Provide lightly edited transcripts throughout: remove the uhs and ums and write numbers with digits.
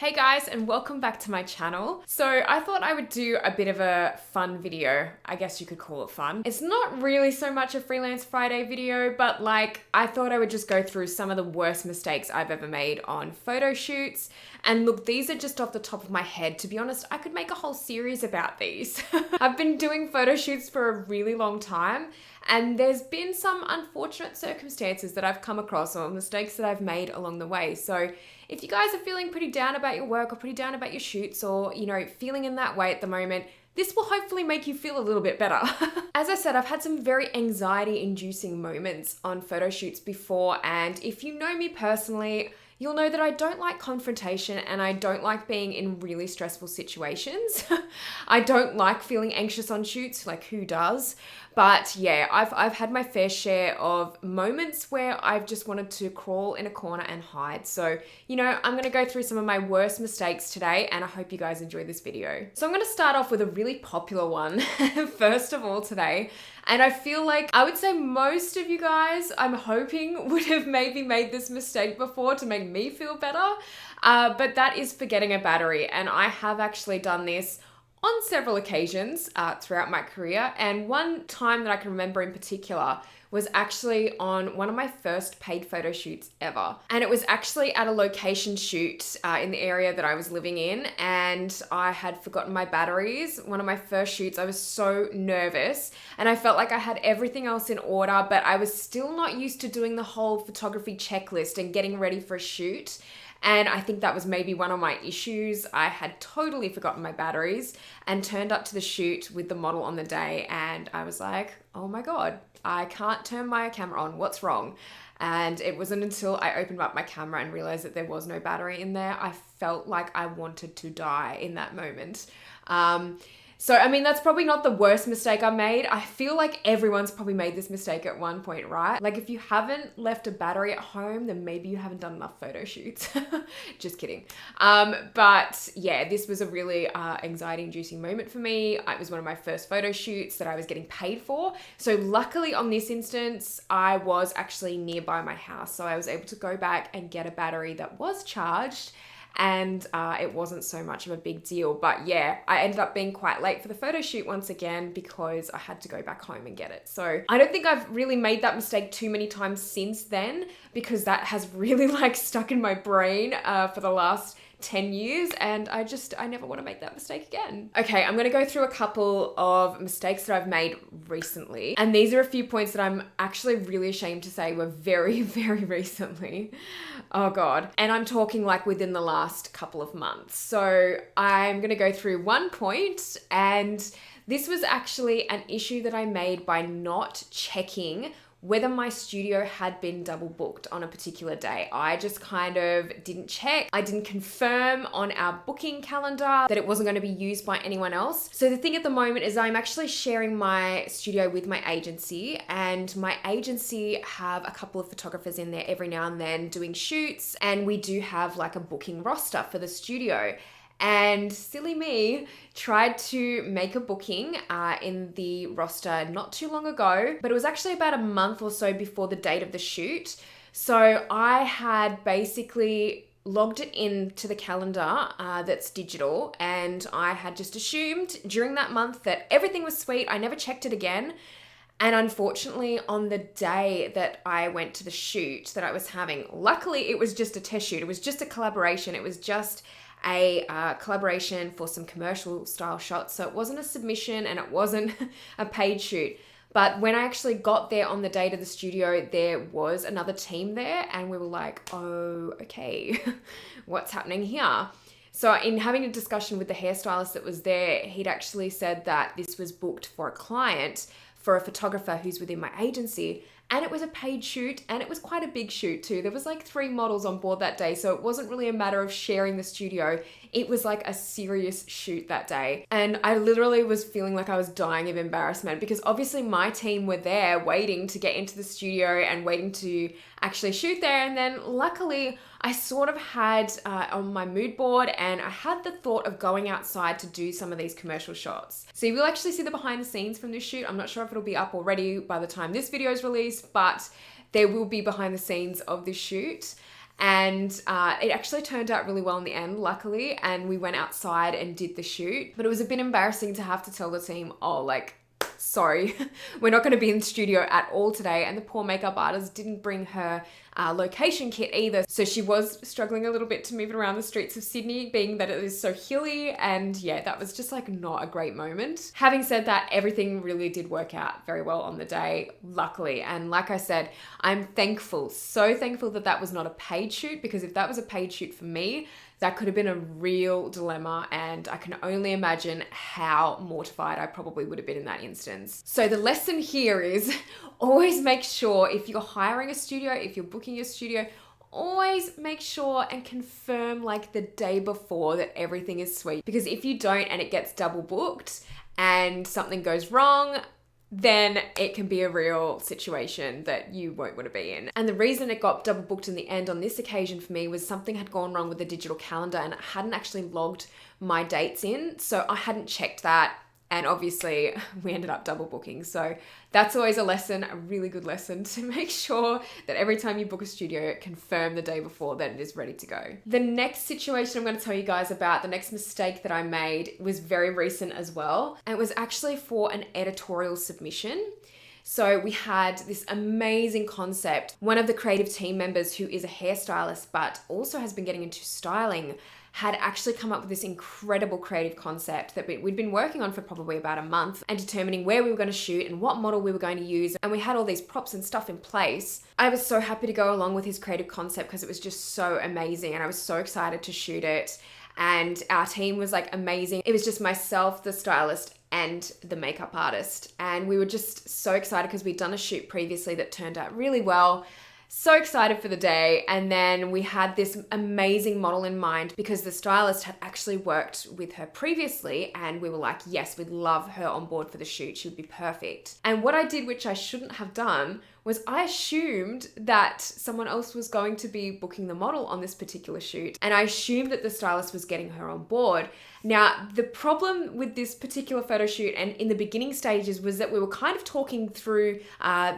Hey guys, and welcome back to my channel. So I thought I would do a bit of a fun video. I guess you could call it fun. It's not really so much a Freelance Friday video, but I thought I would just go through some of the worst mistakes I've ever made on photo shoots. And look, these are just off the top of my head. To be honest, I could make a whole series about these. I've been doing photo shoots for a really long time, and there's been some unfortunate circumstances that I've come across or mistakes that I've made along the way. So if you guys are feeling pretty down about your work or pretty down about your shoots or, feeling in that way at the moment, this will hopefully make you feel a little bit better. As I said, I've had some very anxiety-inducing moments on photo shoots before, and if you know me personally, you'll know that I don't like confrontation and I don't like being in really stressful situations. I don't like feeling anxious on shoots, like who does? But yeah, I've had my fair share of moments where I've just wanted to crawl in a corner and hide. So, I'm gonna go through some of my worst mistakes today, and I hope you guys enjoy this video. So I'm gonna start off with a really popular one, first of all today. And I feel like I would say most of you guys, I'm hoping, would have maybe made this mistake before to make me feel better. But that is forgetting a battery. And I have actually done this on several occasions throughout my career. And one time that I can remember in particular was actually on one of my first paid photo shoots ever. And it was actually at a location shoot in the area that I was living in, and I had forgotten my batteries. One of my first shoots, I was so nervous and I felt like I had everything else in order, but I was still not used to doing the whole photography checklist and getting ready for a shoot. And I think that was maybe one of my issues. I had totally forgotten my batteries and turned up to the shoot with the model on the day, and I was like, oh my God, I can't turn my camera on. What's wrong? And it wasn't until I opened up my camera and realized that there was no battery in there, I felt like I wanted to die in that moment. So, that's probably not the worst mistake I made. I feel like everyone's probably made this mistake at one point, right? Like if you haven't left a battery at home, then maybe you haven't done enough photo shoots. Just kidding. But yeah, this was a really anxiety-inducing moment for me. It was one of my first photo shoots that I was getting paid for. So luckily on this instance, I was actually nearby my house. So I was able to go back and get a battery that was charged, and it wasn't so much of a big deal. But yeah, I ended up being quite late for the photo shoot once again because I had to go back home and get it. So I don't think I've really made that mistake too many times since then, because that has really stuck in my brain for the last 10 years, and I never want to make that mistake again. Okay, I'm gonna go through a couple of mistakes that I've made recently, and these are a few points that I'm actually really ashamed to say were very, very recently. Oh God. And I'm talking within the last couple of months. So I'm gonna go through one point, and this was actually an issue that I made by not checking whether my studio had been double booked on a particular day. I just kind of didn't check. I didn't confirm on our booking calendar that it wasn't going to be used by anyone else. So the thing at the moment is I'm actually sharing my studio with my agency, and my agency have a couple of photographers in there every now and then doing shoots, and we do have a booking roster for the studio. And silly me tried to make a booking in the roster not too long ago, but it was actually about a month or so before the date of the shoot. So I had basically logged it into the calendar that's digital, and I had just assumed during that month that everything was sweet. I never checked it again. And unfortunately, on the day that I went to the shoot that I was having, luckily it was just a test shoot. It was just a collaboration. It was just a collaboration for some commercial style shots. So it wasn't a submission and it wasn't a paid shoot. But when I actually got there on the day to the studio, there was another team there, and we were like, oh, okay, what's happening here? So in having a discussion with the hairstylist that was there, he'd actually said that this was booked for a client, for a photographer who's within my agency. And it was a paid shoot, and it was quite a big shoot too. There was 3 models on board that day, so it wasn't really a matter of sharing the studio. It was a serious shoot that day. And I literally was feeling like I was dying of embarrassment, because obviously my team were there waiting to get into the studio and waiting to actually shoot there. And then luckily I sort of had on my mood board, and I had the thought of going outside to do some of these commercial shots. So you will actually see the behind the scenes from this shoot. I'm not sure if it'll be up already by the time this video is released, but there will be behind the scenes of this shoot. And it actually turned out really well in the end, luckily. And we went outside and did the shoot. But it was a bit embarrassing to have to tell the team, oh, like, sorry, we're not going to be in the studio at all today. And the poor makeup artist didn't bring her location kit either. So she was struggling a little bit to move it around the streets of Sydney, being that it is so hilly. And yeah, that was just like not a great moment. Having said that, everything really did work out very well on the day, luckily. And like I said, I'm thankful, so thankful that that was not a paid shoot, because if that was a paid shoot for me, that could have been a real dilemma, and I can only imagine how mortified I probably would have been in that instance. So the lesson here is always make sure, if you're hiring a studio, if you're booking a studio, always make sure and confirm like the day before that everything is sweet. Because if you don't and it gets double booked and something goes wrong, then it can be a real situation that you won't want to be in. And the reason it got double booked in the end on this occasion for me was something had gone wrong with the digital calendar and it hadn't actually logged my dates in. So I hadn't checked that. And obviously we ended up double booking. So that's always a lesson, a really good lesson, to make sure that every time you book a studio, confirm the day before that it is ready to go. The next situation I'm going to tell you guys about, the next mistake that I made, was very recent as well. And it was actually for an editorial submission. So we had this amazing concept. One of the creative team members, who is a hairstylist but also has been getting into styling, had actually come up with this incredible creative concept that we'd been working on for probably about a month, and determining where we were going to shoot and what model we were going to use. And we had all these props and stuff in place. I was so happy to go along with his creative concept because it was just so amazing, and I was so excited to shoot it. And our team was like amazing. It was just myself, the stylist, and the makeup artist. And we were just so excited because we'd done a shoot previously that turned out really well. So excited for the day. And then we had this amazing model in mind because the stylist had actually worked with her previously, and we were like, yes, we'd love her on board for the shoot. She would be perfect. And what I did, which I shouldn't have done, was I assumed that someone else was going to be booking the model on this particular shoot. And I assumed that the stylist was getting her on board. Now, the problem with this particular photo shoot and in the beginning stages was that we were kind of talking through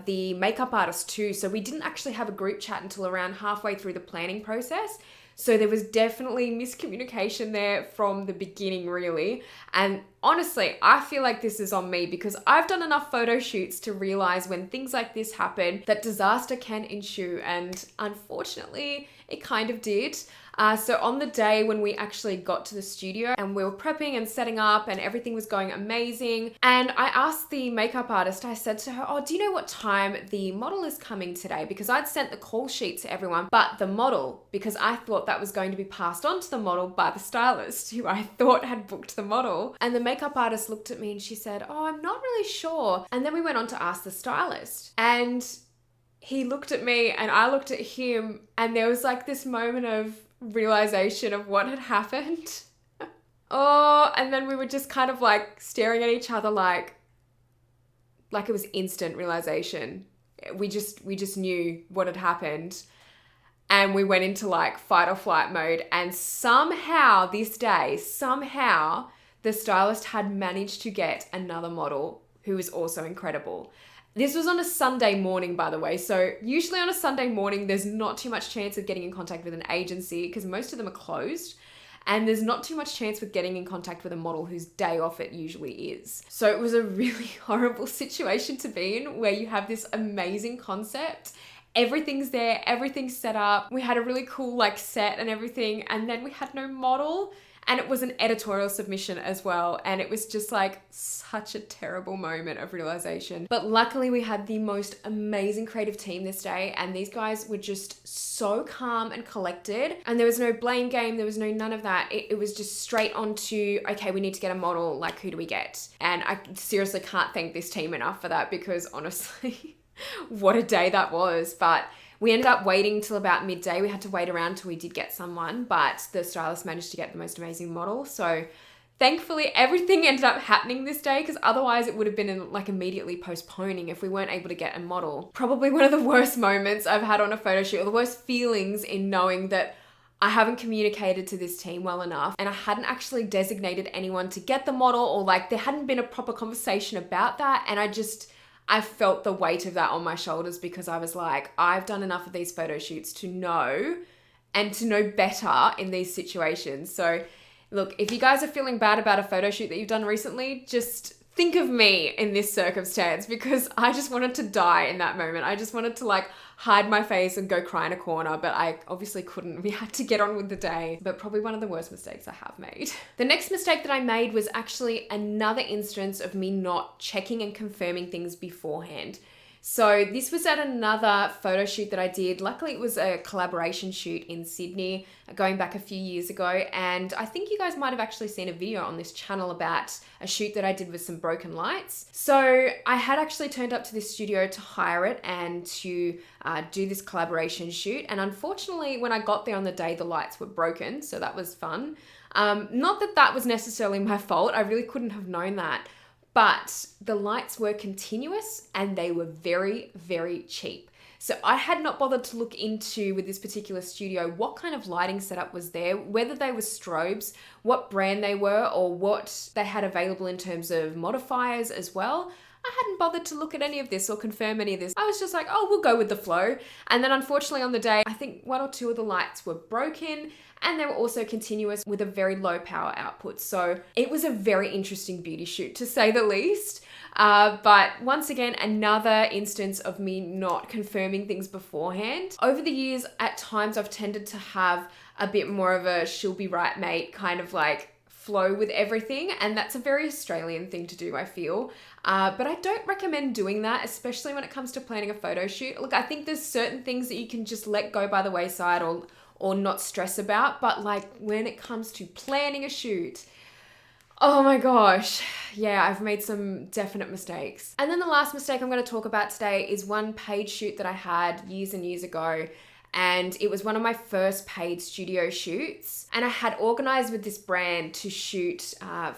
the makeup artist too. So we didn't actually have a group chat until around halfway through the planning process. So there was definitely miscommunication there from the beginning, really. And honestly, I feel like this is on me because I've done enough photo shoots to realize when things like this happen that disaster can ensue. And unfortunately, it kind of did. So on the day when we actually got to the studio and we were prepping and setting up and everything was going amazing, and I asked the makeup artist, I said to her, oh, do you know what time the model is coming today? Because I'd sent the call sheet to everyone, but the model, because I thought that was going to be passed on to the model by the stylist who I thought had booked the model. And the makeup artist looked at me and she said, oh, I'm not really sure. And then we went on to ask the stylist, and he looked at me and I looked at him, and there was like this moment of realization of what had happened. Oh, and then we were just kind of like staring at each other like it was instant realization. We just knew what had happened, and we went into like fight or flight mode. And somehow this day, the stylist had managed to get another model who was also incredible. This was on a Sunday morning, by the way. So usually on a Sunday morning, there's not too much chance of getting in contact with an agency because most of them are closed. And there's not too much chance with getting in contact with a model whose day off it usually is. So it was a really horrible situation to be in, where you have this amazing concept. Everything's there, everything's set up. We had a really cool like set and everything. And then we had no model. And it was an editorial submission as well. And it was just like such a terrible moment of realization. But luckily we had the most amazing creative team this day. And these guys were just so calm and collected. And there was no blame game. There was none of that. It was just straight on to, okay, we need to get a model. Like, who do we get? And I seriously can't thank this team enough for that, because honestly, what a day that was. But we ended up waiting till about midday. We had to wait around till we did get someone, but the stylist managed to get the most amazing model. So thankfully everything ended up happening this day, because otherwise it would have been like immediately postponing if we weren't able to get a model. Probably one of the worst moments I've had on a photo shoot, or the worst feelings in knowing that I haven't communicated to this team well enough, and I hadn't actually designated anyone to get the model, or like there hadn't been a proper conversation about that. And I felt the weight of that on my shoulders, because I was like, I've done enough of these photo shoots to know and to know better in these situations. So look, if you guys are feeling bad about a photo shoot that you've done recently, just think of me in this circumstance, because I just wanted to die in that moment. I just wanted to like hide my face and go cry in a corner, but I obviously couldn't. We had to get on with the day, but probably one of the worst mistakes I have made. The next mistake that I made was actually another instance of me not checking and confirming things beforehand. So this was at another photo shoot that I did. Luckily, it was a collaboration shoot in Sydney going back a few years ago. And I think you guys might have actually seen a video on this channel about a shoot that I did with some broken lights. So I had actually turned up to this studio to hire it and to do this collaboration shoot. And unfortunately, when I got there on the day, the lights were broken. So that was fun. Not that that was necessarily my fault. I really couldn't have known that. But the lights were continuous and they were very, very cheap. So I had not bothered to look into, with this particular studio, what kind of lighting setup was there, whether they were strobes, what brand they were, or what they had available in terms of modifiers as well. I hadn't bothered to look at any of this or confirm any of this. I was just like, oh, we'll go with the flow. And then unfortunately on the day, I think one or two of the lights were broken, and they were also continuous with a very low power output. So it was a very interesting beauty shoot, to say the least. But once again, another instance of me not confirming things beforehand. Over the years, at times I've tended to have a bit more of a she'll be right mate kind of like flow with everything, and that's a very Australian thing to do, I feel. But I don't recommend doing that, especially when it comes to planning a photo shoot. Look, I think there's certain things that you can just let go by the wayside or not stress about, but like when it comes to planning a shoot, oh my gosh, yeah, I've made some definite mistakes. And then the last mistake I'm going to talk about today is one paid shoot that I had years and years ago. And it was one of my first paid studio shoots. And I had organized with this brand to shoot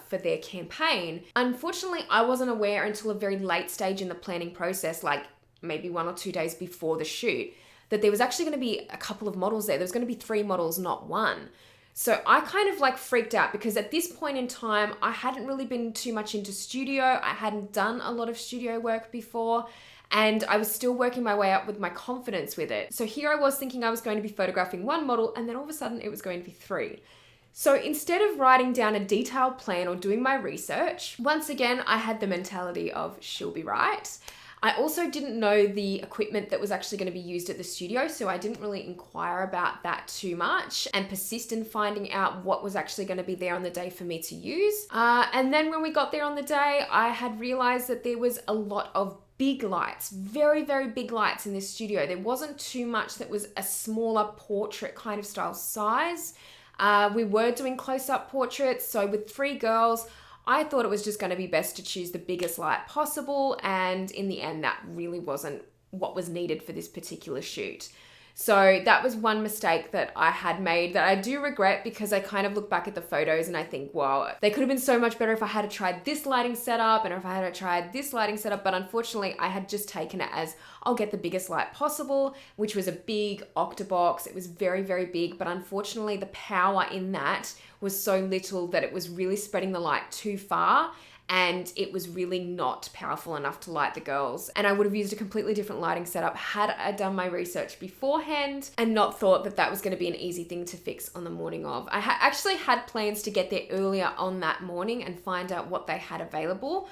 for their campaign. Unfortunately, I wasn't aware until a very late stage in the planning process, like maybe 1 or 2 days before the shoot, that there was actually going to be a couple of models there. There was going to be 3 models, not 1. So I kind of like freaked out, because at this point in time, I hadn't really been too much into studio. I hadn't done a lot of studio work before, and I was still working my way up with my confidence with it. So here I was thinking I was going to be photographing 1 model, and then all of a sudden it was going to be 3. So instead of writing down a detailed plan or doing my research, once again, I had the mentality of she'll be right. I also didn't know the equipment that was actually going to be used at the studio, so I didn't really inquire about that too much and persist in finding out what was actually going to be there on the day for me to use. And then when we got there on the day, I had realized that there was a lot of big lights, very, very big lights in this studio. There wasn't too much that was a smaller portrait kind of style size. We were doing close-up portraits, so with 3 girls, I thought it was just going to be best to choose the biggest light possible, and in the end, that really wasn't what was needed for this particular shoot. So that was one mistake that I had made that I do regret, because I kind of look back at the photos and I think, wow, they could have been so much better if I had tried this lighting setup and if I had tried this lighting setup. But unfortunately, I had just taken it as I'll get the biggest light possible, which was a big Octabox. It was very, very big, but unfortunately the power in that was so little that it was really spreading the light too far, and it was really not powerful enough to light the girls. And I would have used a completely different lighting setup had I done my research beforehand and not thought that that was going to be an easy thing to fix on the morning of. I actually had plans to get there earlier on that morning and find out what they had available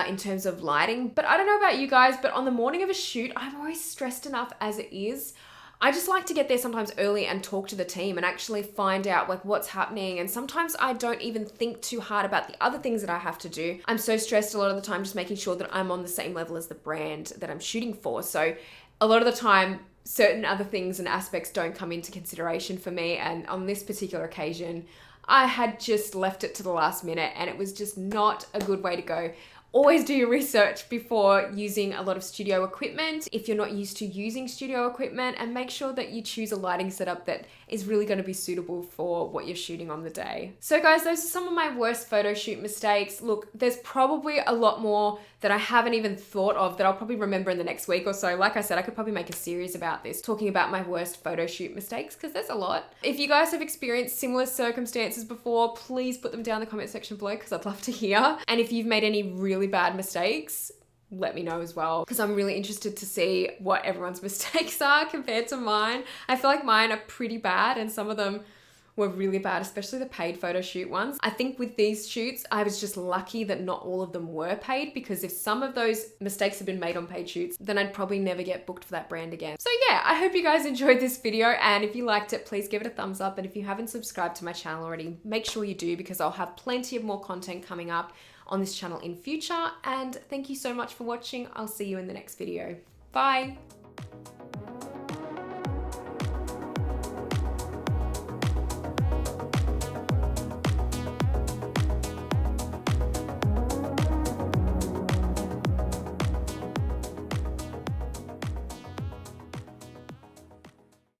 in terms of lighting. But I don't know about you guys, but on the morning of a shoot, I'm always stressed enough as it is. I just like to get there sometimes early and talk to the team and actually find out like what's happening. And sometimes I don't even think too hard about the other things that I have to do. I'm so stressed a lot of the time just making sure that I'm on the same level as the brand that I'm shooting for. So a lot of the time, certain other things and aspects don't come into consideration for me. And on this particular occasion, I had just left it to the last minute, and it was just not a good way to go. Always do your research before using a lot of studio equipment if you're not used to using studio equipment, and make sure that you choose a lighting setup that is really going to be suitable for what you're shooting on the day. So guys, those are some of my worst photo shoot mistakes. Look, there's probably a lot more that I haven't even thought of that I'll probably remember in the next week or so. Like I said, I could probably make a series about this, talking about my worst photo shoot mistakes, because there's a lot. If you guys have experienced similar circumstances before, please put them down in the comment section below, because I'd love to hear. And if you've made any really bad mistakes, let me know as well, because I'm really interested to see what everyone's mistakes are compared to mine. I feel like mine are pretty bad and some of them were really bad, especially the paid photo shoot ones. I think with these shoots, I was just lucky that not all of them were paid, because if some of those mistakes had been made on paid shoots, then I'd probably never get booked for that brand again. So yeah, I hope you guys enjoyed this video, and if you liked it, please give it a thumbs up. And if you haven't subscribed to my channel already, make sure you do, because I'll have plenty of more content coming up on this channel in future. And thank you so much for watching. I'll see you in the next video. Bye.